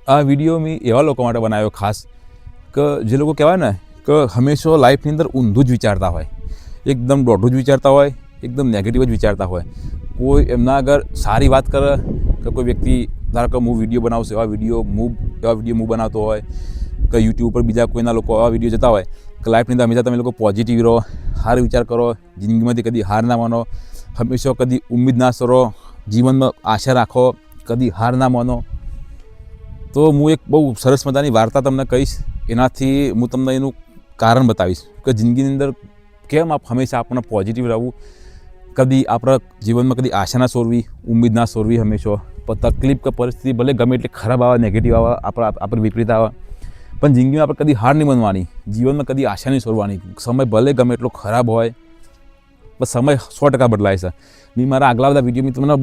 આ વિડીયો મેં એવા લોકો માટે બનાવ્યો ખાસ કે જે લોકો કહેવાય ને કે હંમેશા લાઈફની અંદર ઊંધું જ વિચારતા હોય, એકદમ દોઢું જ વિચારતા હોય, એકદમ નેગેટિવ જ વિચારતા હોય. કોઈ એમના આગળ સારી વાત કરે કે કોઈ વ્યક્તિ ધારો કે હું વિડીયો બનાવશે એવા વિડીયો હું બનાવતો હોય કે યુટ્યુબ પર બીજા કોઈના લોકો એવા વિડીયો જતા હોય કે લાઈફની અંદર હંમેશા તમે લોકો પોઝિટિવ રહો, સારો વિચાર કરો, જિંદગીમાંથી કદી હાર ના માનો, હંમેશા કદી ઉમ્મીદ ના કરો, જીવનમાં આશા રાખો, કદી હાર ના માનો. તો હું એક બહુ સરસ મજાની વાર્તા તમને કહીશ, એનાથી હું તમને એનું કારણ બતાવીશ કે જિંદગીની અંદર કેમ હંમેશા આપણને પોઝિટિવ રહેવું, કદી આપણા જીવનમાં કદી આશા ના છોડવી, ઉમ્મીદ ના છોડવી. હંમેશા તકલીફ કે પરિસ્થિતિ ભલે ગમે એટલી ખરાબ આવે, નેગેટિવ આવે, આપણે વિપરીત આવે, પણ જિંદગીમાં આપણે કદી હાર નહીં માનવાની, જીવનમાં કદી આશા નહીં છોડવાની. સમય ભલે ગમે એટલો ખરાબ હોય, પણ સમય 100% બદલાય છે. મેં મારા આગલા બધા વિડીયો મેં તમને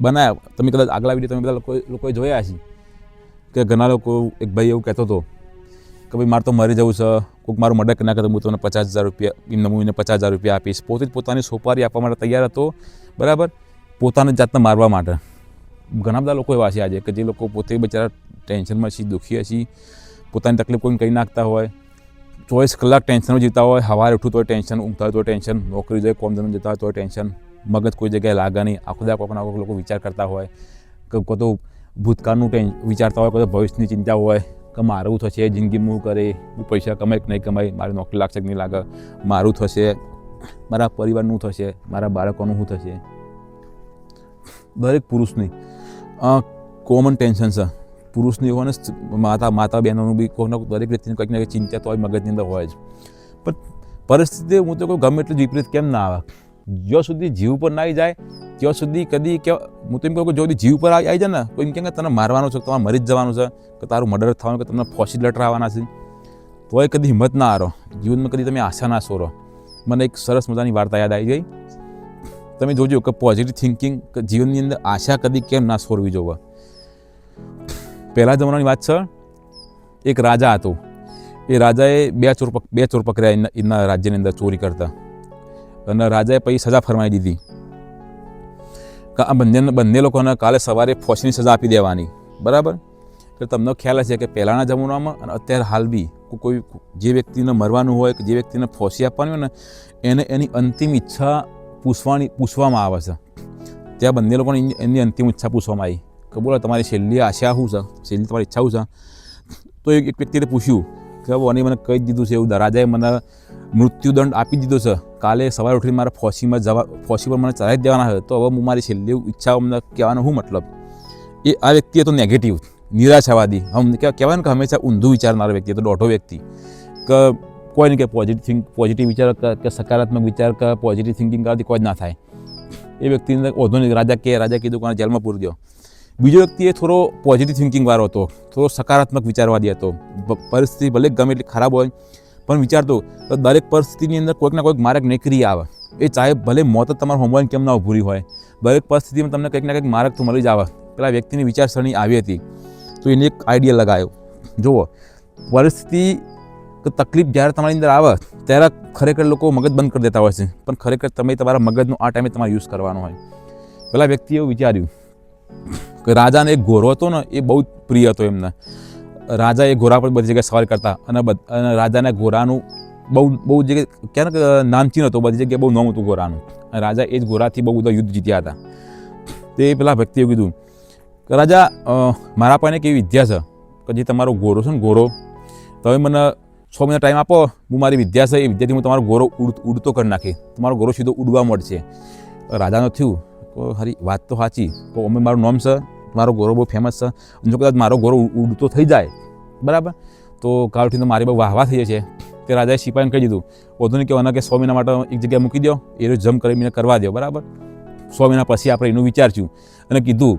બનાવ્યા, તમે કદાચ આગલા વિડીયો તમે બધા લોકોએ જોયા છે કે ઘણા લોકો, એક ભાઈ એવું કહેતો હતો કે ભાઈ મારે તો મરી જવું છે, કોઈક મારું મર્ડર કરી નાખે તો હું તમને 50,000 રૂપિયા, હું એને 50,000 રૂપિયા આપીશ. પોતે જ પોતાની સોપારી આપવા માટે તૈયાર હતો, બરાબર, પોતાની જાતને મારવા માટે. ઘણા બધા લોકો એવા છે આજે કે જે લોકો પોતે બચારા ટેન્શનમાં છે, દુઃખી છે, પોતાની તકલીફ કોઈને કહી નાખતા હોય, 24 કલાક ટેન્શનમાં જીવતા હોય, સવારે ઉઠું તોય ટેન્શન, ઊંઘતા હોય તો ટેન્શન, નોકરી જાય કોમ ધંધો જતા હોય તો ટેન્શન, મગજ કોઈ જગ્યાએ લાગે નહીં, આખો દા કોઈકના કોઈક લોકો વિચાર કરતા હોય કે કોઈ તો ભૂતકાળનું વિચારતા હોય, કોઈ તો ભવિષ્યની ચિંતા હોય કે મારું થશે, જિંદગીમાં હું કરે, હું પૈસા કમાય કે નહીં કમાય, મારી નોકરી લાગશે કે નહીં લાગે, મારું થશે, મારા પરિવારનું થશે, મારા બાળકોનું શું થશે. દરેક પુરુષની કોમન ટેન્શન છે. પુરુષની હોય ને માતા બહેનોનું બી કોઈના દરેક વ્યક્તિની કંઈક ને કંઈક ચિંતા તો હોય, મગજની અંદર હોય જ. પણ પરિસ્થિતિ હું તો કહું ગમે એટલું વિપરીત કેમ ના આવે, જ્યાં સુધી જીવ પર ના આવી જાય ત્યાં સુધી કદી હું તો એમ કહું કે જો જીવ પર આવી જાય ને તો એમ કે તને મારવાનું છે, તમારે મરી જ જવાનું છે, કે તારું મર્ડર થવાનું, કે તમને ફોસી લટરાવવાના છે, તોય કદી હિંમત ના હારો, જીવનમાં કદી તમે આશા ના છોડો. મને એક સરસ મજાની વાર્તા યાદ આવી ગઈ. તમે જોજો કે પોઝિટિવ થિંકિંગ, કે જીવનની અંદર આશા કદી કેમ ના છોડવી જોવે. પહેલા જમાનાની વાત છે, એક રાજા હતો. એ રાજાએ બે ચોર પકડ્યા એના રાજ્યની અંદર ચોરી કરતા, અને રાજાએ પછી સજા ફરમાવી દીધી કે આ બંને લોકોને કાલે સવારે ફોસીની સજા આપી દેવાની, બરાબર. તો તમને ખ્યાલ હશે કે પહેલાંના જમાનામાં અને અત્યારે હાલ બી કોઈ જે વ્યક્તિને મરવાનું હોય, કે જે વ્યક્તિને ફોસી આપવાની હોય ને, એને એની અંતિમ ઈચ્છા પૂછવામાં આવે છે. ત્યાં બંને લોકોને એની અંતિમ ઈચ્છા પૂછવામાં આવી કે બોલો તમારી છેલ્લી આશા શું છે, છેલ્લી તમારી ઈચ્છા શું છે. તો એક વ્યક્તિએ પૂછ્યું કે મને કહી દીધું છે, એવું રાજાએ મને મૃત્યુદંડ આપી દીધો છે, કાલે સવારે ઉઠીને મારે ફોસી પર મને ચડાવી દેવાના છે, તો હવે હું મારી છેલ્લી ઈચ્છા અમને કહેવાનો શું મતલબ. એ આ વ્યક્તિ હતો નેગેટિવ, નિરાશાવાદી, કહેવાય ને કે હંમેશા ઊંધું વિચારનારો વ્યક્તિ હતો, દોઢો વ્યક્તિ, કે કોઈ નહીં કે પોઝિટિવ વિચાર કે સકારાત્મક વિચાર કે પોઝિટિવ થિંકિંગ કરવાથી કોઈ જ ના થાય. એ વ્યક્તિની અંદર ઓધો નહીં, રાજા કીધું કોને જેલમાં પૂરી દો. બીજો વ્યક્તિ એ થોડો પોઝિટિવ થિંકિંગવાળો હતો, થોડો સકારાત્મક વિચારવાદી હતો. પરિસ્થિતિ ભલે ગમે એટલી ખરાબ હોય પણ વિચારતો તો દરેક પરિસ્થિતિની અંદર કોઈક ના કોઈક માર્ગ નીકળી આવે. એ ચાહે ભલે મોત જ તમારા હોમવર્ક કેમ ના ઉભરી હોય, દરેક પરિસ્થિતિમાં તમને કંઈક ના કંઈક માર્ગ તો મળી જ આવે. પેલા વ્યક્તિની વિચારસરણી આવી હતી, તો એને એક આઈડિયા લગાવ્યો. જુઓ, પરિસ્થિતિ કે તકલીફ જ્યારે તમારી અંદર આવે ત્યારે ખરેખર લોકો મગજ બંધ કરી દેતા હોય છે, પણ ખરેખર તમે તમારા મગજનો આ ટાઈમે તમારે યુઝ કરવાનો હોય. પેલા વ્યક્તિએ એવું વિચાર્યું કે રાજાને એક ઘોડો હતો ને, એ બહુ પ્રિય હતો એમને. રાજા એ ઘોડા પર બધી જગ્યાએ સવારી કરતા, અને રાજાના ઘોડાનું બહુ જગ્યાએ ક્યાં કે નામચીન હતો, બધી જગ્યાએ બહુ નામ હતું ઘોડાનું. અને રાજા એ જ ઘોડાથી બહુ બધા યુદ્ધ જીત્યા હતા. તે પેલા વ્યક્તિએ કીધું કે રાજા, મારા પાસે એક એવી વિદ્યા છે કે જે તમારો ઘોડો છે ને, ઘોડો તમે મને 6 મહિના ટાઈમ આપો, હું મારી વિદ્યા છે, એ વિદ્યાથી હું તમારો ઘોડો ઉડતો કરી નાખી, તમારો ઘોડો સીધો ઉડવા મળશે. રાજાનું થયું તો હારી વાત તો સાચી, તો અમે મારું નામ છે, મારો ઘોડો બહુ ફેમસ છે, જો કદાચ મારો ઘોડો ઉડતો થઈ જાય, બરાબર, તો કાલથી તો મારી બહુ વાહવા થઈ જશે. તે રાજાએ સિપાહીને કહી દીધું, વધુ નહીં કહેવાના કે 100 મહિના માટે એક જગ્યાએ મૂકી દો, એ જમ કરીને કરવા દો, બરાબર. 100 મહિના પછી આપણે એનું વિચારશું. અને કીધું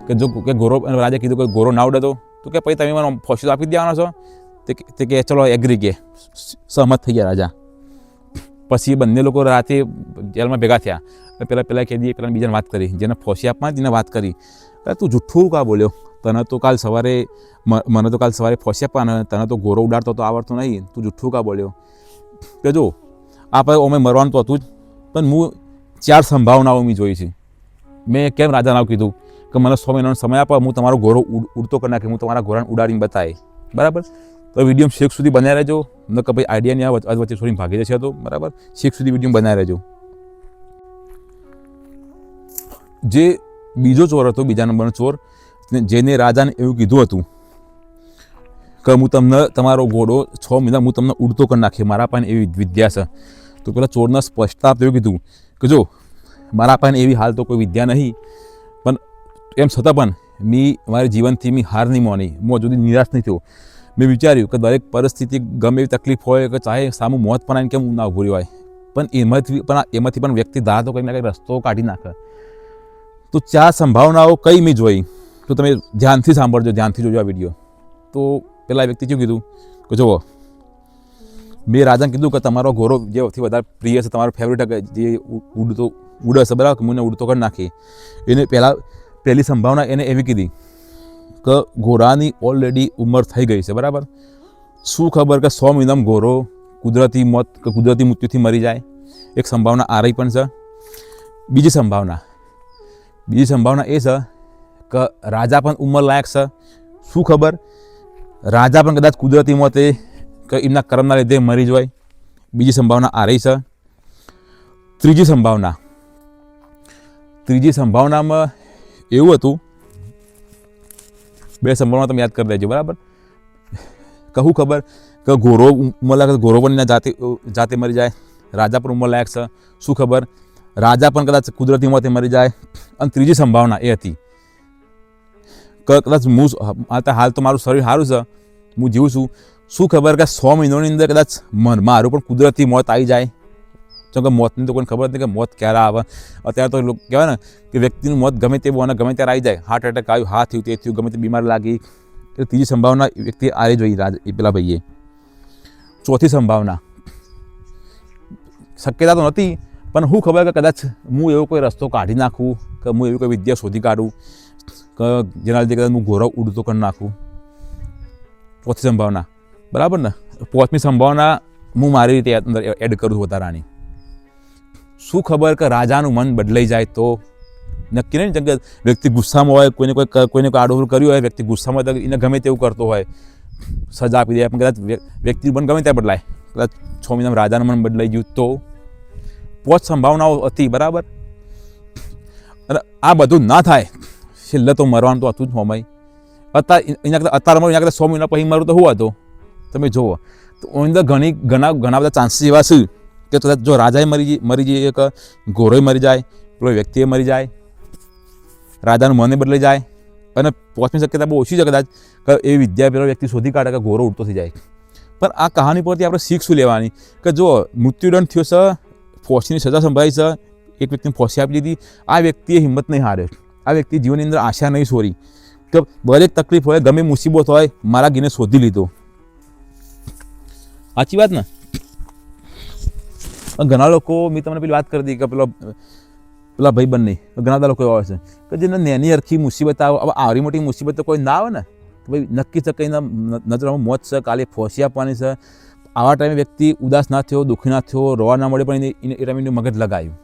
કે જો કે ઘોડો, રાજાએ કીધું કે ઘોડો ના ઉડે તો કે પછી તમે મને ફોસી આપી દેવાનો છો. તે કે ચલો એગ્રી, કે સહમત થઈ ગયા રાજા. પછી બંને લોકો રાતે જેલમાં ભેગા થયા. પેલા કહી દઈએ, પેલા બીજાને વાત કરી, જેને ફોસી આપવાની તેને વાત કરી, તું જુઠ્ઠું કાં બોલ્યો, મને તો કાલ સવારે ફોસી આપવાના, તને તો ઘોડો ઉડાડતો તો આવડતો નહીં, તું જુઠ્ઠું કાં બોલ્યો. કે જો આપણે અમે મરવાનું તો હતું જ, પણ હું 4 સંભાવનાઓ મેં જોઈ છે. મેં કેમ રાજાને કીધું કે મને 100 મહિનાનો સમય આપો, હું તમારો ઘોડો ઉડતો કરી નાખે, હું તમારા ઘોડાને ઉડાડીને બતાવી. બરાબર? તો વિડીયો છેક સુધી બનાવી રહેજો. ન કે ભાઈ આઈડિયા નહીં આવે વચ્ચે છોડીને ભાગી જશે તો. બરાબર? છેક સુધી વિડીયો બનાવી રહેજો. જે બીજો ચોર હતો, બીજા નંબરનો ચોર, જેને રાજાને એવું કીધું હતું કે હું તમને તમારો ઘોડો 6 મહિના હું તમને ઉડતો કરી નાખીએ, મારા પાસે એવી વિદ્યા છે. તો પેલા ચોરના સ્પષ્ટતા એવું કીધું કે જો મારા પાસે એવી હાલ તો કોઈ વિદ્યા નહીં, પણ એમ છતાં પણ મારી જીવનથી હાર નહીં માની, હું હજુ સુધી નિરાશ નહીં થયો. મેં વિચાર્યું કે દરેક પરિસ્થિતિ ગમે એવી તકલીફ હોય કે ચાહે સામું મોત પણ આવીને કેમ ના ઉભું હોય, પણ એમાંથી પણ વ્યક્તિ ધાર તો કંઈક ના કંઈક રસ્તો કાઢી નાખે. તો 4 સંભાવનાઓ કઈ મેં જોઈ, તો તમે ધ્યાનથી સાંભળજો, ધ્યાનથી જોજો આ વિડીયો. તો પેલા વ્યક્તિ શું કીધું કે જુઓ, મેં રાજાને કીધું કે તમારો ઘોડો જે સૌથી વધારે પ્રિય છે, તમારો ફેવરેટ જે ઉડે છે, બરાબર, મને ઉડતો કરી નાખી. એને પહેલી સંભાવના એને એવી કીધી કે ઘોડાની ઓલરેડી ઉંમર થઈ ગઈ છે. બરાબર? શું ખબર કે 100 મહિનામાં ઘોડો કુદરતી મૃત્યુથી મરી જાય. એક સંભાવના આ રહી પણ છે. બીજી સંભાવના એ છે કે રાજા પણ ઉંમર લાયક છે. શું ખબર રાજા પણ કદાચ કુદરતી મોતે કે એમના કર્મના લીધે મરી જાય. બીજી સંભાવના આ રહી છે. ત્રીજી સંભાવનામાં એવું હતું, 2 સંભાવના તમે યાદ કરી દેજો. બરાબર? કહું ખબર કે ઘોડો ઉંમર લાયક, ઘોડો પણ એના જાતે મરી જાય. રાજા પણ ઉંમર લાયક છે. શું ખબર રાજા પણ કદાચ કુદરતી મોતે મરી જાય. અને ત્રીજી સંભાવના એ હતી કે કદાચ હાલ તો મારું શરીર સારું છે, હું જીવું છું. શું ખબર કે 100 મહિનાની અંદર કદાચ મારું પણ કુદરતી મોત આવી જાય. કેમ કે મોતની તો કોઈને ખબર નથી કે મોત ક્યારે આવે. અત્યારે તો લોકો કહેવાય ને કે વ્યક્તિનું મોત ગમે તે બોને ગમે ત્યારે આવી જાય. હાર્ટ એટેક આવ્યું, હા થયું, તે થયું, ગમે તે બીમાર લાગી. એટલે ત્રીજી સંભાવના વ્યક્તિ આવી જોઈ પેલા ભાઈએ. ચોથી સંભાવના શક્યતા તો નથી, પણ હું ખબર કે કદાચ હું એવો કોઈ રસ્તો કાઢી નાખું, કે હું એવી કોઈ વિદ્યા શોધી કાઢું કે જેના લીધે કદાચ હું ઘોડો ઉડતો કરી નાખું. ચોથી સંભાવના. બરાબર ને? 5મી સંભાવના હું મારી રીતે અંદર એડ કરું છું વધારાની. શું ખબર કે રાજાનું મન બદલાઈ જાય તો નક્કી નહીં. જેમ કે વ્યક્તિ ગુસ્સામાં હોય, કોઈને કોઈ આડોવડું કર્યું હોય, વ્યક્તિ ગુસ્સામાં હોય એને ગમે તેવું કરતો હોય, સજા આપી દે, પણ કદાચ વ્યક્તિનું મન ગમે ત્યાં બદલાય. કદાચ 6 મહિનામાં રાજાનું મન બદલાઈ ગયું તો 5 સંભાવનાઓ હતી. બરાબર? અને આ બધું ના થાય, છેલ્લે તો મરવાનું તો હતું જ હોમય. અત્યારે મરું, એના 100 મહિના પછી મરું તો શું હતું? તમે જુઓ તો અંદર ઘણા બધા ચાન્સીસ એવા છે કે જો રાજાએ મરી જઈએ, કે ઘોડોય મરી જાય, પેલો વ્યક્તિએ મરી જાય, રાજાનું મને બદલાઈ જાય. અને 5મી શક્યતા બહુ ઓછી છે કદાચ કે એવી વિદ્યા પેલો વ્યક્તિ શોધી કાઢે કે ઘોડો ઉડતો થઈ જાય. પણ આ કહાની પરથી આપણે શીખ શું લેવાની કે જો મૃત્યુદંડ થયો છે, ફોસીની સજા સંભળાઈ છે, એક વ્યક્તિને ફોસી આપી દીધી, આ વ્યક્તિએ હિંમત નહીં હાર્યો. આ વ્યક્તિ જીવનની અંદર આશા નહીં છોડી કે દરેક તકલીફ હોય, ગમે મુસીબત હોય, મારા ગીને શોધી લીધો. સાચી વાત ને? ઘણા લોકો, મેં તમને પેલી વાત કરી હતી કે પેલા ભાઈબંધ નહીં, ઘણા બધા લોકો એવા હોય છે કે જેને નાની અરખી મુસીબત આવે. હવે આવડી મોટી મુસીબત તો કોઈ ના આવે ને, તો ભાઈ નક્કી છે કે એના નજરમાં મોત છે, કાલે ફોસી આપવાની છે. આવા ટાઈમે વ્યક્તિ ઉદાસ ના થયો, દુઃખી ના થયો, રોવા ના મળે, પણ એ ટાઈમે એનું મગજ લગાવ્યું.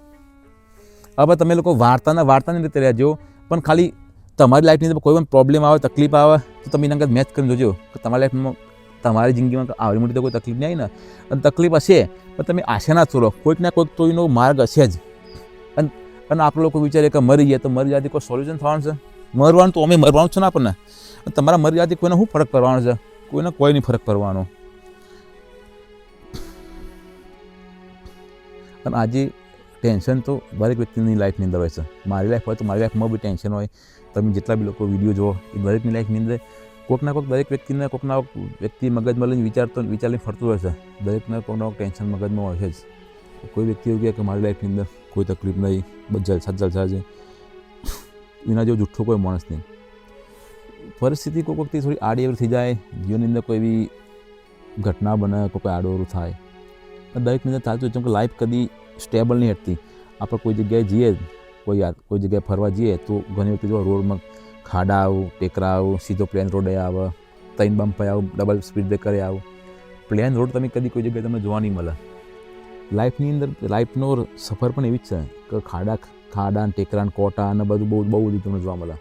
હવે તમે લોકો વાર્તાની રીતે રહેજો, પણ ખાલી તમારી લાઈફની અંદર કોઈ પણ પ્રોબ્લેમ આવે, તકલીફ આવે તો તમે એના આગળ મેચ કરીને જોજો કે તમારી લાઈફમાં, તમારી જિંદગીમાં આવડી મોટી તો કોઈ તકલીફ નહીં આવી ને. અને તકલીફ હશે પણ તમે આશા ના છોડો, કોઈક ના કોઈક તો એનો માર્ગ હશે જ. અને આપણે લોકો વિચારીએ કે મરી જાય તો મરી જવાથી કોઈ સોલ્યુશન થવાનું છે? મરવાનું તો અમે મરવાનું છે ને આપણને. તમારા મરી જવાથી કોઈને શું ફરક પડવાનો છે? કોઈને કોઈ નહીં ફરક પડવાનો. અને આજે ટેન્શન તો દરેક વ્યક્તિની લાઈફની અંદર હોય છે. મારી લાઈફ હોય તો મારી લાઈફમાં બી ટેન્શન હોય. તમે જેટલા બી લોકો વિડીયો જુઓ એ દરેકની લાઈફની અંદર કોઈક ના કોઈક દરેક વ્યક્તિને કોઈક ના કોઈક વ્યક્તિ મગજમાં લઈને વિચારીને ફરતું હોય છે. દરેકને કોઈક ના કોઈક ટેન્શન મગજમાં હોય છે જ. કોઈ વ્યક્તિ એવું કહે કે મારી લાઈફની અંદર કોઈ તકલીફ નહીં, બસ જલસા છે, એના જેવો જુઠ્ઠો કોઈ માણસ નહીં. પરિસ્થિતિ કોઈ વખતે થોડી આડી અવળી થઈ જાય, જીવનની અંદર કોઈ એવી ઘટના બને, કોઈ આડોઅવળું થાય, દરેકની અંદર ચાલતું હોય. જેમ કે લાઈફ કદી સ્ટેબલ નહીં હટતી. આપણે કોઈ જગ્યાએ જઈએ, કોઈ જગ્યાએ ફરવા જઈએ તો ઘણી વખતે જો રોડમાં ખાડા આવું, ટેકરા આવું, સીધો પ્લેન રોડ આવે, 3 બમ્પ આવું, ડબલ સ્પીડ બ્રેકરે આવું. પ્લેન રોડ તમે કદી કોઈ જગ્યાએ તમને જોવા નહીં મળે. લાઈફની અંદર લાઈફનો સફર પણ એવી જ છે કે ખાડા ટેકરા કોટા અને બધું બહુ બધું તમને જોવા મળે.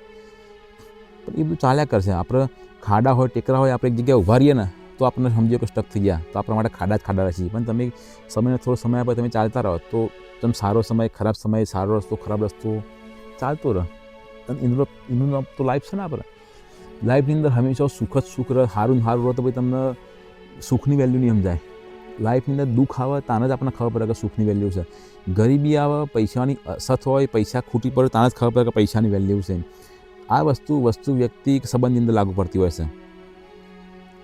પણ એ બધું ચાલ્યા કરશે. આપણે ખાડા હોય ટેકરા હોય, આપણે એક જગ્યાએ ઊભા રહીએ ને તો આપણને સમજીએ કે સ્ટક થઈ ગયા, તો આપણા માટે ખાડા જ ખાડા રહેશે. પણ તમે સમયને થોડો સમય આપે, તમે ચાલતા રહો તો તમે સારો સમય, ખરાબ સમય, સારો રસ્તો, ખરાબ રસ્તો ચાલતો રહે. અને એનું નામ તો લાઈફ છે ને. આપણે લાઈફની અંદર હંમેશા સુખ જ સુખ રહે, સારું રહે તો ભાઈ તમને સુખની વેલ્યુ નહીં સમજાય. લાઈફની અંદર દુઃખ આવે તાને જ આપણને ખબર પડે કે સુખની વેલ્યુ છે. ગરીબી આવે, પૈસાની અછત હોય, પૈસા ખૂટી પડે તાને જ ખબર પડે કે પૈસાની વેલ્યુ છે. આ વસ્તુ વ્યક્તિ સંબંધની અંદર લાગુ પડતી હોય છે.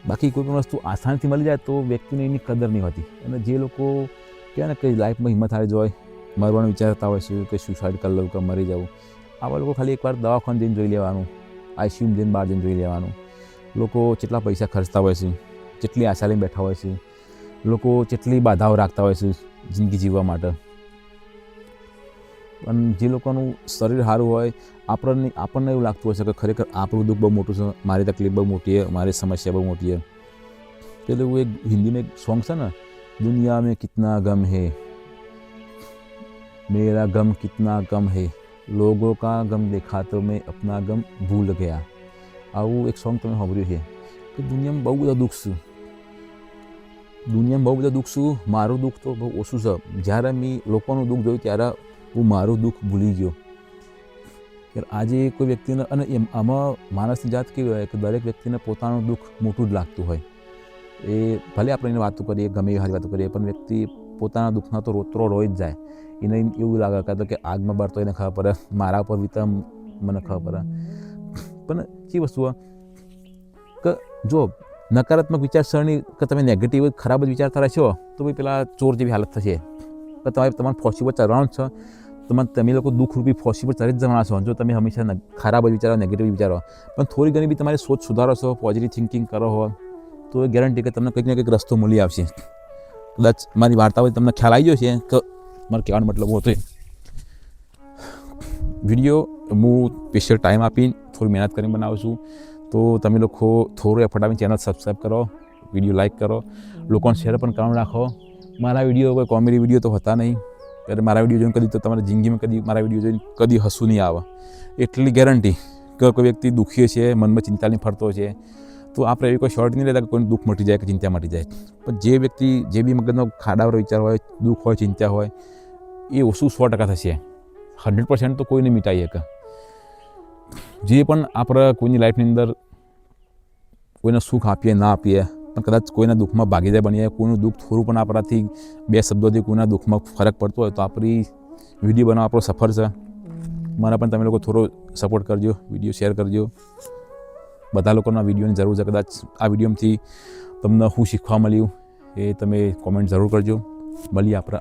બાકી કોઈ પણ વસ્તુ આસાનીથી મળી જાય તો વ્યક્તિને એની કદર નહીં હોતી. અને જે લોકો કહેવાય ને કે લાઈફમાં હિંમત હારી જાય, મરવાનું વિચારતા હોય છે કે સુસાઇડ કરી લઉં કે મરી જાઉં, આવા લોકો ખાલી એકવાર દવાખાને જઈને જોઈ લેવાનું, આઈસીયુમાં જઈને બહાર જઈને જોઈ લેવાનું. લોકો કેટલા પૈસા ખર્ચતા હોય છે, કેટલી આશા લઈને બેઠા હોય છે, લોકો કેટલી બાધાઓ રાખતા હોય છે જિંદગી જીવવા માટે. પણ જે લોકોનું શરીર સારું હોય, આપણને એવું લાગતું હોય છે કે ખરેખર આપણું દુઃખ બહુ મોટું છે, મારી તકલીફ બહુ મોટી છે, મારી સમસ્યા બહુ મોટી છે. એટલે એવું એક હિન્દીમાં એક સોંગ છે ને, દુનિયા મેં કિતના ગમ હે, મેરા ગમ કિતના કમ હે, લોગો કા ગમ દેખા તો મેં અપના ગમ ભૂલ ગયા. આવું એક સોંગ તમે સાંભળ્યું છે કે દુનિયામાં બહુ બધા દુઃખ છે, મારું દુઃખ તો બહુ ઓછું છે. જ્યારે મેં લોકોનું દુઃખ જોયું ત્યારે હું મારું દુઃખ ભૂલી ગયો. આજે કોઈ વ્યક્તિને, અને આમાં માણસની જાત કેવી હોય કે દરેક વ્યક્તિને પોતાનું દુઃખ મોટું જ લાગતું હોય. એ ભલે આપણે એને વાતો કરીએ, ગમે એવી સારી વાતો કરીએ, પણ વ્યક્તિ પોતાના દુઃખના તો રોતરો રોઈ જ જાય. એને એવું લાગે કે આગમાં બળતો એને ખબર પડે, મારા ઉપર વીતા મને ખબર પડે. પણ એ વસ્તુ કે જો નકારાત્મક વિચારસરણી કે તમે નેગેટિવ ખરાબ જ વિચારતા રહેશો તો ભાઈ પેલા ચોર જેવી હાલત થશે કે તમારે ફોસી પર ચડવાનું જ છે. તમે લોકો દુઃખરૂપી ફોસી પર ચડી જ જવાના છો જો તમે હંમેશા ખરાબ જ વિચારો, નેગેટિવ વિચારો. પણ થોડી ઘણી બી તમારી સોચ સુધારો છો, પોઝિટિવ થિંકિંગ કરો હો તો એ ગેરંટી કે તમને કંઈક ને કંઈક રસ્તો મળી આવશે. કદાચ મારી વાર્તાઓ તમને ખ્યાલ આવી ગયો છે કે મારે કહેવાનો મતલબ હતો. વિડીયો હું સ્પેશિયલ ટાઈમ આપીને થોડી મહેનત કરીને બનાવું છું. તો તમે લોકો થોડું એફર્ટ આપીને ચેનલ સબસ્ક્રાઈબ કરો, વિડીયો લાઇક કરો, લોકોને શેર પણ કરવાનું રાખો. મારા વિડીયો કોઈ કોમેડી વિડીયો તો હોતા નહીં. ત્યારે મારા વિડીયો જોઈને કદી તો તમારી જિંદગીમાં કદી મારા વિડીયો જોઈને કદી હસવું નહીં આવે. એટલી ગેરંટી કે કોઈ વ્યક્તિ દુઃખી છે, મનમાં ચિંતાની ફરતો છે, તો આપણે એવી કોઈ શોર્ટ નહીં લેતા કે કોઈને દુઃખ મટી જાય કે ચિંતા મટી જાય. પણ જે વ્યક્તિ જે બી મગજનો ખાડાવાળો વિચાર હોય, દુઃખ હોય, ચિંતા હોય, એ ઓછું 100% થશે. 100% તો કોઈને મિટાઈ શકે. જે પણ આપણે કોઈની લાઈફની અંદર કોઈને સુખ આપીએ ના આપીએ, પણ કદાચ કોઈના દુઃખમાં ભાગીદાર બનીએ, કોઈનું દુઃખ થોડું પણ આપણાથી 2 શબ્દોથી કોઈના દુઃખમાં ફરક પડતો હોય તો આપણી વિડીયો બનાવવા આપણો સફર છે. મારા પણ તમે લોકો થોડો સપોર્ટ કરજો, વિડીયો શેર કરજો. બધા લોકોના વિડીયોની જરૂર છે. કદાચ આ વિડીયોમાંથી તમને શું શીખવા મળ્યું એ તમે કોમેન્ટ જરૂર કરજો. મળીએ આપણે